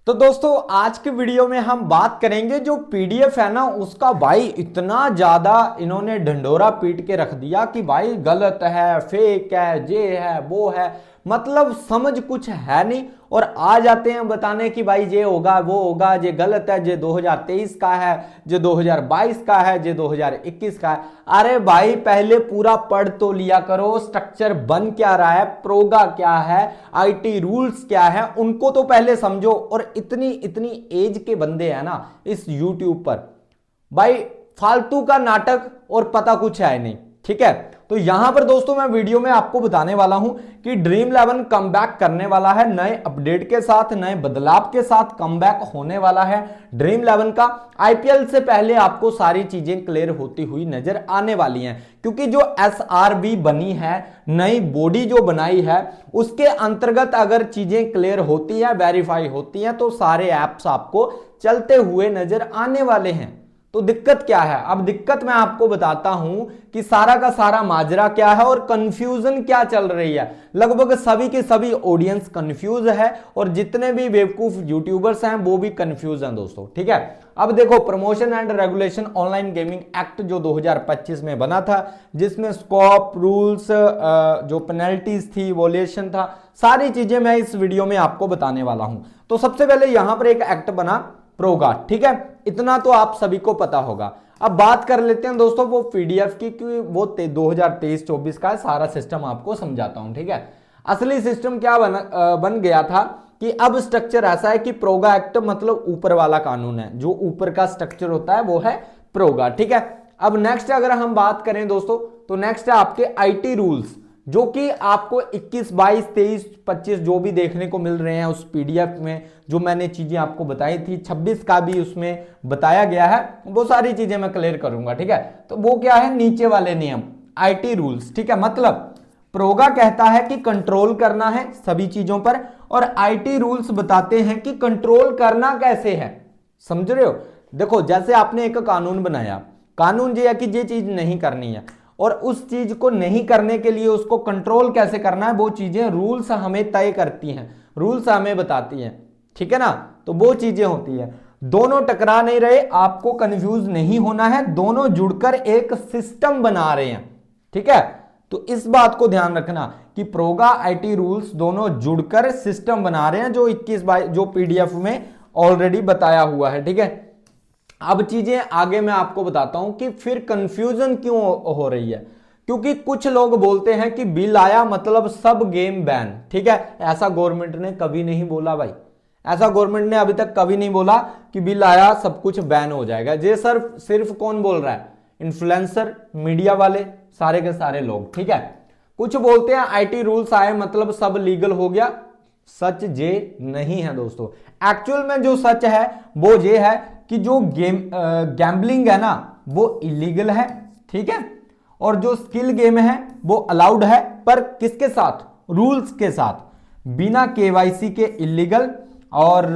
तो दोस्तों आज के वीडियो में हम बात करेंगे जो पीडीएफ है ना उसका भाई इतना ज्यादा इन्होंने ढंढोरा पीट के रख दिया कि भाई गलत है, फेक है, ये है, वो है, मतलब समझ कुछ है नहीं। और आ जाते हैं बताने कि भाई ये होगा, वो होगा, ये गलत है, ये 2023 का है, ये 2022 का है, ये 2021 का है। अरे भाई पहले पूरा पढ़ तो लिया करो, स्ट्रक्चर बन क्या रहा है, प्रोगा क्या है, आईटी रूल्स क्या है, उनको तो पहले समझो। और इतनी इतनी एज के बंदे हैं ना इस यूट्यूब पर, भाई फालतू का नाटक और पता कुछ है नहीं। ठीक है, तो यहां पर दोस्तों मैं वीडियो में आपको बताने वाला हूं कि ड्रीम 11 कमबैक करने वाला है, नए अपडेट के साथ, नए बदलाव के साथ कमबैक होने वाला है ड्रीम 11 का। आईपीएल से पहले आपको सारी चीजें क्लियर होती हुई नजर आने वाली हैं, क्योंकि जो एसआरबी बनी है, नई बॉडी जो बनाई है, उसके अंतर्गत अगर चीजें क्लियर होती है, वेरीफाई होती हैं, तो सारे ऐप्स आपको चलते हुए नजर आने वाले हैं। तो दिक्कत क्या है? अब दिक्कत मैं आपको बताता हूं कि सारा का सारा माजरा क्या है और कंफ्यूजन क्या चल रही है। लगभग सभी के सभी ऑडियंस कंफ्यूज है और जितने भी बेवकूफ यूट्यूबर्स हैं वो भी कंफ्यूज हैं दोस्तों। ठीक है, अब देखो promotion and regulation online gaming act जो 2025 में बना था, जिसमें स्कोप, रूल्स, जो पेनल्टीज थी, वॉल्यूशन था, सारी चीजें मैं इस वीडियो में आपको बताने वाला हूं। तो सबसे पहले यहां पर एक एक्ट बना प्रोगा, ठीक है, इतना तो आप सभी को पता होगा। अब बात कर लेते हैं दोस्तों वो पीडीएफ की, कि वो 2023-24 का सारा सिस्टम आपको समझाता हूं। ठीक है, असली सिस्टम क्या बन गया था कि अब स्ट्रक्चर ऐसा है कि प्रोगा एक्ट मतलब ऊपर वाला कानून है, जो ऊपर का स्ट्रक्चर होता है वो है प्रोगा। ठीक है, अब नेक्स्ट अगर हम बात करें दोस्तों, तो नेक्स्ट है आपके आईटी रूल्स, जो कि आपको 21, 22, 23, 25 जो भी देखने को मिल रहे हैं उस पीडीएफ में, जो मैंने चीजें आपको बताई थी, 26 का भी उसमें बताया गया है, वो सारी चीजें मैं क्लियर करूंगा। ठीक है, तो वो क्या है, नीचे वाले नियम, आईटी रूल्स। ठीक है, मतलब प्रोगा कहता है कि कंट्रोल करना है सभी चीजों पर, और आईटी रूल्स बताते हैं कि कंट्रोल करना कैसे है। समझ रहे हो? देखो जैसे आपने एक कानून बनाया, कानून ये है कि ये चीज नहीं करनी है, और उस चीज को नहीं करने के लिए उसको कंट्रोल कैसे करना है, वो चीजें रूल्स हमें तय करती हैं, रूल्स हमें बताती हैं। ठीक है ना, तो वो चीजें होती है। दोनों टकरा नहीं रहे, आपको कंफ्यूज नहीं होना है, दोनों जुड़कर एक सिस्टम बना रहे हैं। ठीक है, तो इस बात को ध्यान रखना कि प्रोगा आईटी रूल्स दोनों जुड़कर सिस्टम बना रहे हैं, जो 21 जो पीडीएफ में ऑलरेडी बताया हुआ है। ठीक है, अब चीजें आगे मैं आपको बताता हूं कि फिर कंफ्यूजन क्यों हो रही है, क्योंकि कुछ लोग बोलते हैं कि बिल आया मतलब सब गेम बैन। ठीक है, ऐसा गवर्नमेंट ने कभी नहीं बोला भाई, ऐसा गवर्नमेंट ने अभी तक कभी नहीं बोला कि बिल आया सब कुछ बैन हो जाएगा। ये सिर्फ कौन बोल रहा है? इन्फ्लुएंसर, मीडिया वाले, सारे के सारे लोग। ठीक है, कुछ बोलते हैं आईटी रूल्स आए मतलब सब लीगल हो गया, सच ये नहीं है दोस्तों। एक्चुअल में जो सच है वो ये है कि जो गैम्बलिंग है ना वो इलीगल है। ठीक है, और जो स्किल गेम है वो अलाउड है, पर किसके साथ? रूल्स के साथ, बिना केवाईसी के इलीगल, और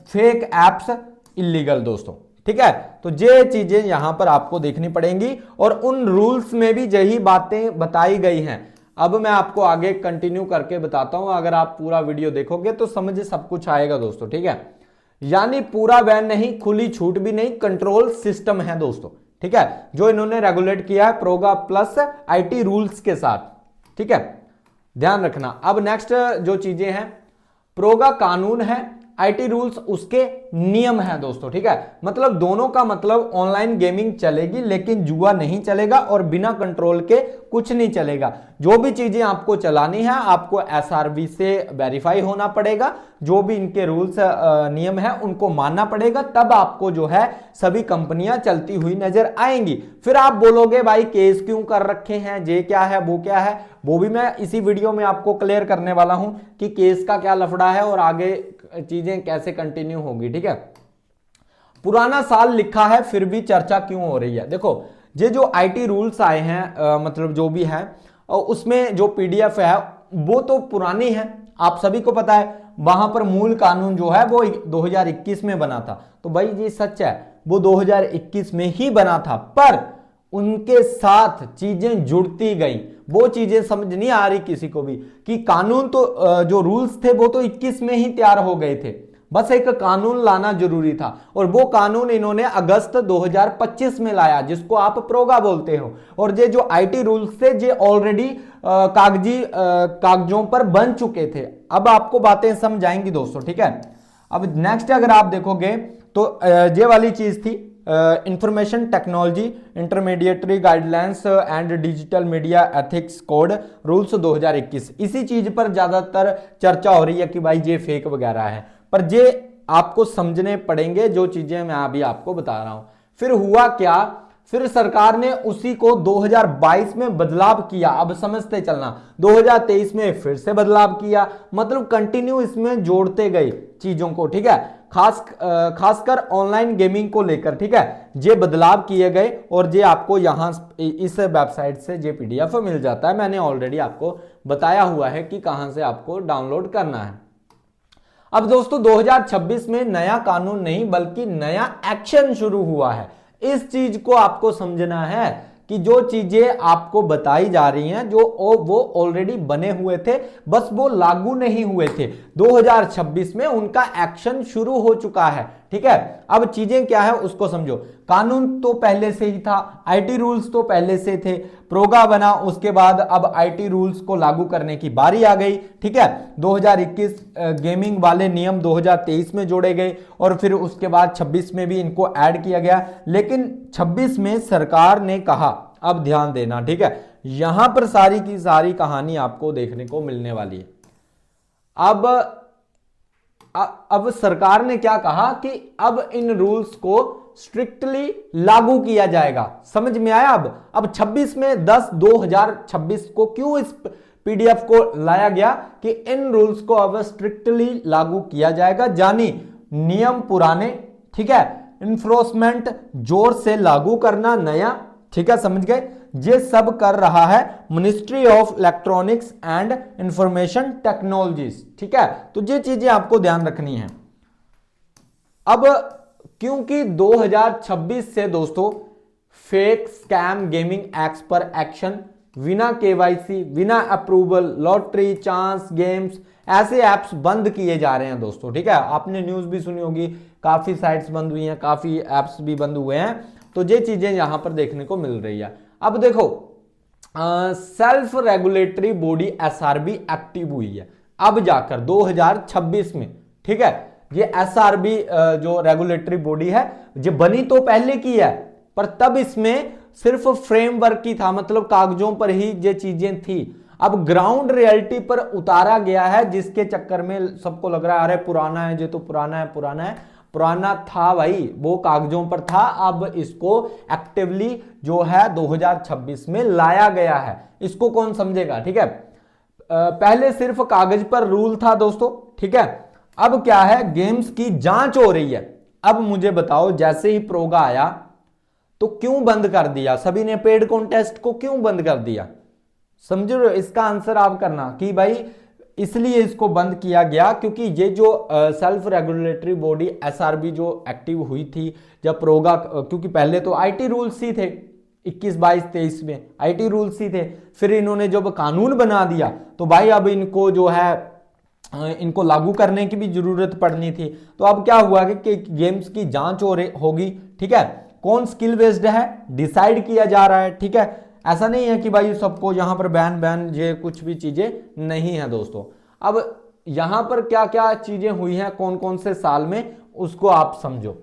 फेक एप्स इलीगल दोस्तों। ठीक है, तो ये चीजें यहां पर आपको देखनी पड़ेंगी, और उन रूल्स में भी यही बातें बताई गई हैं। अब मैं आपको आगे कंटिन्यू करके बताता हूं, अगर आप पूरा वीडियो देखोगे तो समझ सब कुछ आएगा दोस्तों। ठीक है, यानी पूरा बैन नहीं, खुली छूट भी नहीं, कंट्रोल सिस्टम है दोस्तों। ठीक है, जो इन्होंने रेगुलेट किया है प्रोगा प्लस आईटी रूल्स के साथ। ठीक है, ध्यान रखना। अब नेक्स्ट जो चीजें हैं, प्रोगा कानून है, आईटी रूल्स उसके नियम है दोस्तों। ठीक है, मतलब दोनों का मतलब ऑनलाइन गेमिंग चलेगी लेकिन जुआ नहीं चलेगा, और बिना कंट्रोल के कुछ नहीं चलेगा। जो भी चीजें आपको चलानी है आपको एसआरबी से वेरीफाई होना पड़ेगा, जो भी इनके रूल्स नियम है उनको मानना पड़ेगा, तब आपको जो है सभी कंपनियां चलती हुई नजर आएंगी। फिर आप बोलोगे भाई केस क्यों कर रखे हैं, ये क्या है, वो क्या है, वो भी मैं इसी वीडियो में आपको क्लियर करने वाला हूं कि केस का क्या लफड़ा है और आगे चीजें कैसे कंटिन्यू होगी। ठीक है, पुराना साल लिखा है फिर भी चर्चा क्यों हो रही है? देखो ये जो आईटी रूल्स आए हैं, मतलब जो भी है, उसमें जो पीडीएफ है वो तो पुरानी है, आप सभी को पता है। वहां पर मूल कानून जो है वो 2021 में बना था, तो भाई ये सच है, वो 2021 में ही बना था, पर उनके साथ चीजें जुड़ती गई। वो चीजें समझ नहीं आ रही किसी को भी कि कानून तो जो रूल्स थे वो तो 21 में ही तैयार हो गए थे, बस एक कानून लाना जरूरी था और वो कानून इन्होंने अगस्त 2025 में लाया, जिसको आप प्रोगा बोलते हो। और ये जो आईटी रूल्स थे ये ऑलरेडी कागजों पर बन चुके थे। अब आपको बातें समझ आएंगी दोस्तों, ठीक है। अब नेक्स्ट अगर आप देखोगे तो ये वाली चीज थी information technology intermediary guidelines and digital media ethics code rules 2021। इसी चीज पर ज्यादातर चर्चा हो रही है कि भाई ये फेक वगैरह है, पर ये आपको समझने पड़ेंगे जो चीजें मैं अभी आपको बता रहा हूं। फिर हुआ क्या, फिर सरकार ने उसी को 2022 में बदलाव किया। अब समझते चलना, 2023 में फिर से बदलाव किया, मतलब कंटिन्यू इसमें जोड़ते गए चीजों को, ठीक है। खासकर ऑनलाइन गेमिंग को लेकर, ठीक है, ये बदलाव किए गए और ये आपको यहां इस वेबसाइट से ये पीडीएफ मिल जाता है। मैंने ऑलरेडी आपको बताया हुआ है कि कहां से आपको डाउनलोड करना है। अब दोस्तों 2026 में नया कानून नहीं बल्कि नया एक्शन शुरू हुआ है। इस चीज को आपको समझना है कि जो चीजें आपको बताई जा रही हैं जो वो ऑलरेडी बने हुए थे, बस वो लागू नहीं हुए थे। 2026 में उनका एक्शन शुरू हो चुका है, ठीक है। अब चीजें क्या है उसको समझो। कानून तो पहले से ही था, आईटी रूल्स तो पहले से थे, प्रोगा बना, उसके बाद अब आईटी रूल्स को लागू करने की बारी आ गई, ठीक है। 2021 गेमिंग वाले नियम 2023 में जोड़े गए और फिर उसके बाद 26 में भी इनको ऐड किया गया। लेकिन 26 में सरकार ने कहा, अब ध्यान देना, ठीक है, यहां पर सारी की सारी कहानी आपको देखने को मिलने वाली है। अब सरकार ने क्या कहा कि अब इन रूल्स को स्ट्रिक्टली लागू किया जाएगा। समझ में आया? अब 26 में 10/2026 को क्यों इस पीडीएफ को लाया गया कि इन रूल्स को अब स्ट्रिक्टली लागू किया जाएगा, जानी नियम पुराने, ठीक है, इन्फोर्समेंट जोर से लागू करना नया, ठीक है, समझ गए। ये सब कर रहा है ministry of electronics and information technologies, ठीक है। तो ये चीजें आपको ध्यान रखनी है। अब क्योंकि 2026 से दोस्तों फेक स्कैम गेमिंग एक्ट्स पर एक्शन, बिना केवाईसी, बिना अप्रूवल, लॉटरी, चांस गेम्स, ऐसे एप्स बंद किए जा रहे हैं दोस्तों, ठीक है। आपने न्यूज भी सुनी होगी, काफी साइट्स बंद हुई हैं, काफी एप्स भी बंद हुए हैं, तो ये चीजें यहां पर देखने को मिल रही है। अब देखो self regulatory body SRB active हुई है अब जाकर 2026 में, ठीक है। ये एसआरबी जो रेगुलेटरी बॉडी है ये बनी तो पहले की है, पर तब इसमें सिर्फ फ्रेमवर्क की था, मतलब कागजों पर ही ये चीजें थी। अब ग्राउंड रियलिटी पर उतारा गया है, जिसके चक्कर में सबको लग रहा है अरे पुराना है, ये तो पुराना है, पुराना था भाई, वो कागजों पर था। अब इसको एक्टिवली जो है 2026 में लाया गया है। इसको कौन समझेगा, ठीक है। पहले सिर्फ कागज पर रूल था दोस्तों, ठीक है। अब क्या है, गेम्स की जांच हो रही है। अब मुझे बताओ, जैसे ही प्रोगा आया तो क्यों बंद कर दिया सभी ने, पेड कॉन्टेस्ट को क्यों बंद कर दिया? समझ रहे हो? इसका आंसर आप करना कि भाई इसलिए इसको बंद किया गया क्योंकि ये जो सेल्फ रेगुलेटरी बॉडी एसआरबी जो एक्टिव हुई थी जब प्रोगा, क्योंकि पहले तो आईटी रूल्स ही थे, 21, 22, 23 में आईटी रूल्स ही थे। फिर इन्होंने जब कानून बना दिया तो भाई अब इनको जो है इनको लागू करने की भी जरूरत पड़नी थी। तो अब क्या हुआ कि गेम्स की जांच होगी, ठीक है। कौन स्किल बेस्ड है डिसाइड किया जा रहा है, ठीक है। ऐसा नहीं है कि भाई सबको यहां पर बैन ये कुछ भी चीजें नहीं है दोस्तों। अब यहां पर क्या क्या चीजें हुई हैं कौन कौन से साल में, उसको आप समझो।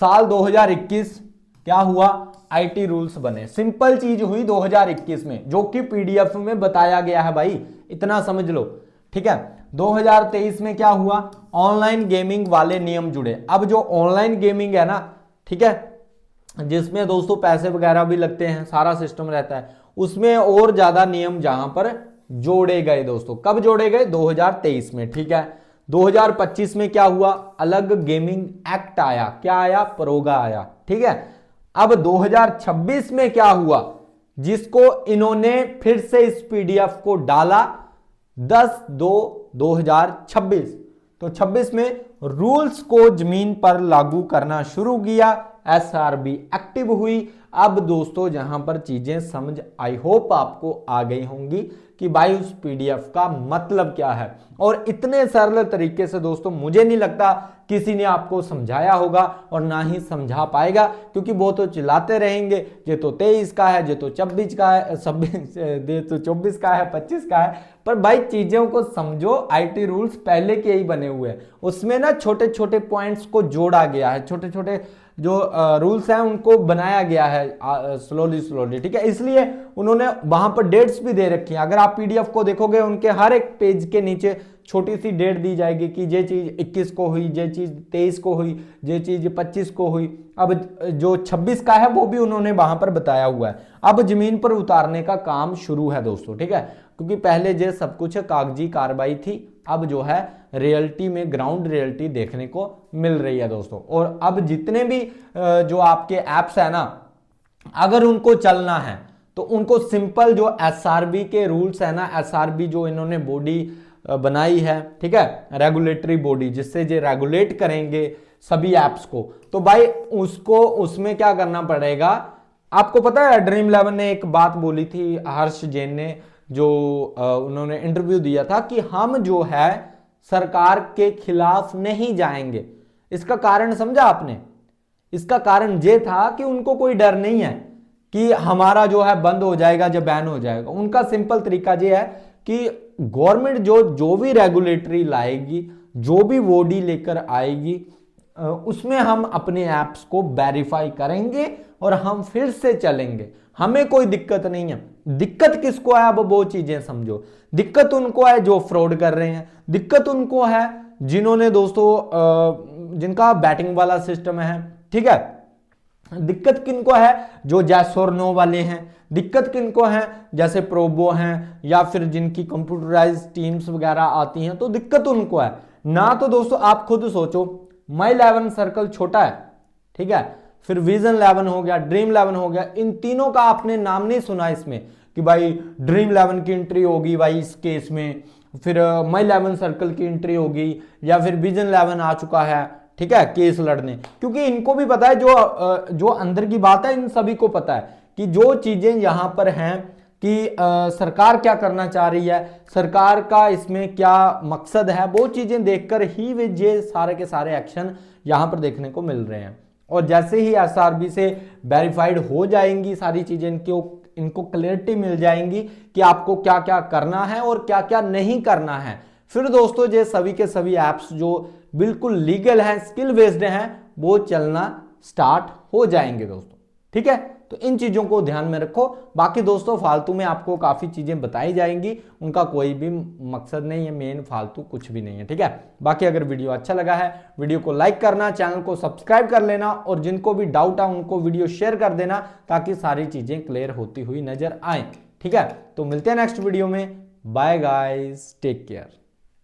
साल 2021 क्या हुआ, आईटी रूल्स बने। सिंपल चीज हुई 2021 में, जो कि पीडीएफ में बताया गया है भाई, इतना समझ लो, ठीक है। 2023 में क्या हुआ, ऑनलाइन गेमिंग वाले नियम जुड़े। अब जो ऑनलाइन गेमिंग है ना, ठीक है, जिसमें दोस्तों पैसे वगैरह भी लगते हैं, सारा सिस्टम रहता है, उसमें और ज्यादा नियम जहां पर जोड़े गए दोस्तों। कब जोड़े गए? 2023 में, ठीक है। 2025 में क्या हुआ, अलग गेमिंग एक्ट आया, क्या आया, प्रोगा आया, ठीक है। अब 2026 में क्या हुआ, जिसको इन्होंने फिर से इस पीडीएफ को डाला 10/2/2026। तो 26 में रूल्स को जमीन पर लागू करना शुरू किया, एसआरबी एक्टिव हुई। अब दोस्तों जहां पर चीजें समझ आई होप आपको आ गई होंगी कि भाई उस पीडीएफ का मतलब क्या है। और इतने सरल तरीके से दोस्तों मुझे नहीं लगता किसी ने आपको समझाया होगा और ना ही समझा पाएगा, क्योंकि वो तो चिल्लाते रहेंगे ये तो 23 का है, ये तो 26 का है, 26 ये तो 24 का है, 25 का है। पर भाई चीजों को समझो, आईटी रूल्स पहले के ही बने हुए हैं, उसमें ना छोटे छोटे पॉइंट्स को जोड़ा गया है, छोटे छोटे जो रूल्स हैं उनको बनाया गया है स्लोली स्लोली, ठीक है। इसलिए उन्होंने वहां पर डेट्स भी दे रखी हैं। अगर आप पीडीएफ को देखोगे उनके हर एक पेज के नीचे छोटी सी डेट दी जाएगी कि ये चीज 21 को हुई, ये चीज 23 को हुई, ये चीज 25 को हुई। अब जो 26 का है वो भी उन्होंने वहां पर बताया हुआ है। अब जमीन पर उतारने का काम शुरू है दोस्तों, ठीक है, क्योंकि पहले ये सब कुछ कागजी कार्रवाई थी, अब जो है रियलिटी में ग्राउंड रियलिटी देखने को मिल रही है दोस्तों। और अब जितने भी जो आपके एप्स है ना, अगर उनको चलना है तो उनको सिंपल जो एसआरबी के रूल्स है ना, एसआरबी जो इन्होंने बॉडी बनाई है, ठीक है, रेगुलेटरी बॉडी, जिससे ये रेगुलेट करेंगे सभी एप्स को, तो भाई उसको उसमें क्या करना पड़ेगा। आपको पता है ड्रीम 11 ने एक बात बोली थी, हर्ष जैन ने, जो उन्होंने इंटरव्यू दिया था कि हम जो है सरकार के खिलाफ नहीं जाएंगे। इसका कारण समझा आपने? इसका कारण ये था कि उनको कोई डर नहीं है कि हमारा जो है बंद हो जाएगा, जब बैन हो जाएगा। उनका सिंपल तरीका ये है कि गवर्नमेंट जो भी रेगुलेटरी लाएगी, जो भी बॉडी लेकर आएगी, उसमें हम अपने ऐप्स को वेरीफाई करेंगे और हम फिर से चलेंगे, हमें कोई दिक्कत नहीं है। दिक्कत किसको है अब वो चीजें समझो। दिक्कत उनको है जो फ्रॉड कर रहे हैं, दिक्कत उनको है जिन्होंने दोस्तों जिनका बैटिंग वाला सिस्टम है, ठीक है। दिक्कत किनको है जो जैस और नो वाले हैं, दिक्कत किनको है जैसे प्रोबो हैं या फिर जिनकी कंप्यूटराइज टीम्स वगैरह आती हैं, तो दिक्कत उनको है ना। तो दोस्तों आप खुद सोचो, माई 11 सर्कल छोटा है, ठीक है, फिर विजन 11 हो गया, ड्रीम 11 हो गया, इन तीनों का आपने नाम नहीं सुना इसमें कि भाई ड्रीम 11 की एंट्री होगी भाई इस केस में, फिर माई 11 सर्कल की एंट्री होगी, या फिर विजन 11 आ चुका है, ठीक है, केस लड़ने। क्योंकि इनको भी पता है, जो अंदर की बात है इन सभी को पता है कि जो चीजें यहां पर हैं कि सरकार क्या करना चाह रही है, सरकार का इसमें क्या मकसद है, वो चीजें देखकर ही वे ये सारे के सारे एक्शन यहां पर देखने को मिल रहे हैं। और जैसे ही एसआरबी से वेरीफाइड हो जाएंगी सारी चीजें, इनको क्लैरिटी मिल जाएंगी कि आपको क्या क्या करना है और क्या क्या नहीं करना है, फिर दोस्तों ये सभी के सभी एप्स जो बिल्कुल लीगल हैं, स्किल बेस्ड हैं, वो चलना स्टार्ट हो जाएंगे दोस्तों, ठीक है। तो इन चीजों को ध्यान में रखो। बाकी दोस्तों फालतू में आपको काफी चीजें बताई जाएंगी, उनका कोई भी मकसद नहीं है, मेन फालतू कुछ भी नहीं है, ठीक है। बाकी अगर वीडियो अच्छा लगा है, वीडियो को लाइक करना, चैनल को सब्सक्राइब कर लेना, और जिनको भी डाउट है उनको वीडियो शेयर कर देना, ताकि सारी चीजें क्लियर होती हुई नजर आए, ठीक है। तो मिलते हैं नेक्स्ट वीडियो में। Bye guys, take care.